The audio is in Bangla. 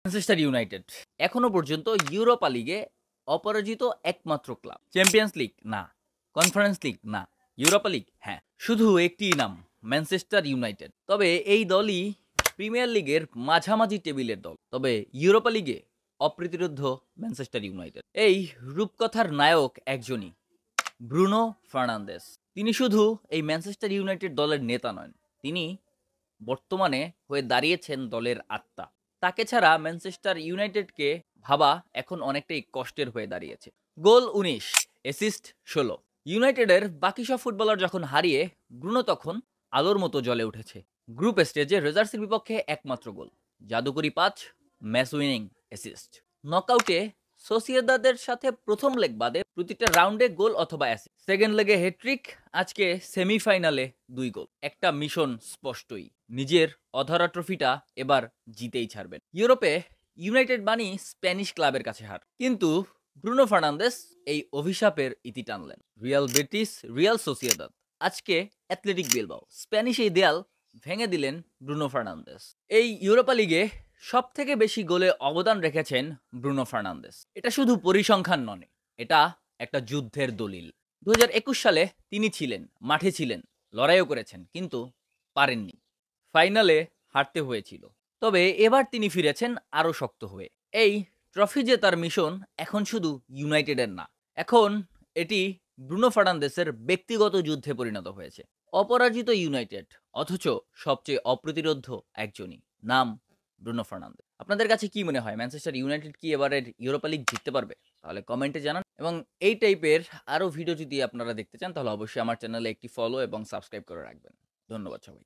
ম্যানচেস্টার ইউনাইটেড এখনো পর্যন্ত ইউরোপা লিগে অপরাজিত একমাত্র ক্লাব। চ্যাম্পিয়ন্স লিগ না, কনফারেন্স লিগ না, ইউরোপা লিগ হ্যাঁ, শুধু একটি নাম, ম্যানচেস্টার ইউনাইটেড। তবে এই দলই প্রিমিয়ার লিগের মাঝামাঝি টেবিলের দল। তবে ইউরোপা লিগে অপ্রতিরোধ্য ম্যানচেস্টার ইউনাইটেড। এই রূপকথার নায়ক একজনই, ব্রুনো ফার্নান্দেস। তিনি শুধু এই ম্যানচেস্টার ইউনাইটেড দলের নেতা নন, তিনি বর্তমানে হয়ে দাঁড়িয়েছেন দলের আত্মা। তাকে ছাড়া ম্যানচেস্টার ইউনাইটেডকে ভাবা এখন অনেকটাই কষ্টের হয়ে দাঁড়িয়েছে। গোল 19, অ্যাসিস্ট 16। ইউনাইটেডের বাকি সব ফুটবলার যখন হারিয়ে, ব্রুনো তখন আলোর মতো জ্বলে উঠেছে। গ্রুপ স্টেজে রেজার্সের বিপক্ষে একমাত্র গোল, জাদুকরি 5, ম্যাচ উইনিং অ্যাসিস্ট। নকআউটে সোসিয়েদাদের সাথে প্রথম লেগ বাদে প্রতিটা রাউন্ডে গোল অথবা অ্যাসিস্ট। সেকেন্ড লেগে হ্যাট্রিক, আজকে সেমিফাইনালে 2 গোল। একটা মিশন স্পষ্টই, নিজের অধরা ট্রফিটা এবার জিতেই ছাড়বেন। ইউরোপে ইউনাইটেড বানি স্প্যানিশ ক্লাবের কাছে হার, কিন্তু ব্রুনো ফার্নান্দেস এই অভিশাপের ইতি টানলেন। রিয়াল বেটিস, রিয়াল সোসিয়েদাদ, আজকে অ্যাথলেটিক বিলবাও, স্প্যানিশ এই দেয়াল ভেঙে দিলেন ব্রুনো ফার্নান্দেস। এই ইউরোপা লিগে সব থেকে বেশি গোলে অবদান রেখেছেন ব্রুনো ফার্নান্দেস। এটা শুধু পরিসংখ্যান নয়, এটা একটা যুদ্ধের দলিল। 2021 সালে তিনি ছিলেন, মাঠে ছিলেন, লড়াইও করেছেন, কিন্তু পারেননি। ফাইনালে হারতে হয়েছিল। তবে এবার তিনি ফিরেছেন আরও শক্ত হয়ে। এই ট্রফি জেতার মিশন এখন শুধু ইউনাইটেডের না, এখন এটি ব্রুনো ফার্নান্দেসের ব্যক্তিগত যুদ্ধে পরিণত হয়েছে। অপরাজিত ইউনাইটেড, অথচ সবচেয়ে অপ্রতিরোধ্য একজনই, নাম ব্রুনো ফার্নান্দেস। আপনাদের কাছে কি মনে হয়, ম্যানচেস্টার ইউনাইটেড কি এবারের ইউরোপা লিগ জিততে পারবে? তাহলে কমেন্টে জানান। এবং এই টাইপের আরও ভিডিও যদি আপনারা দেখতে চান, তাহলে অবশ্যই আমার চ্যানেলে একটি ফলো এবং সাবস্ক্রাইব করে রাখবেন। ধন্যবাদ সবাই।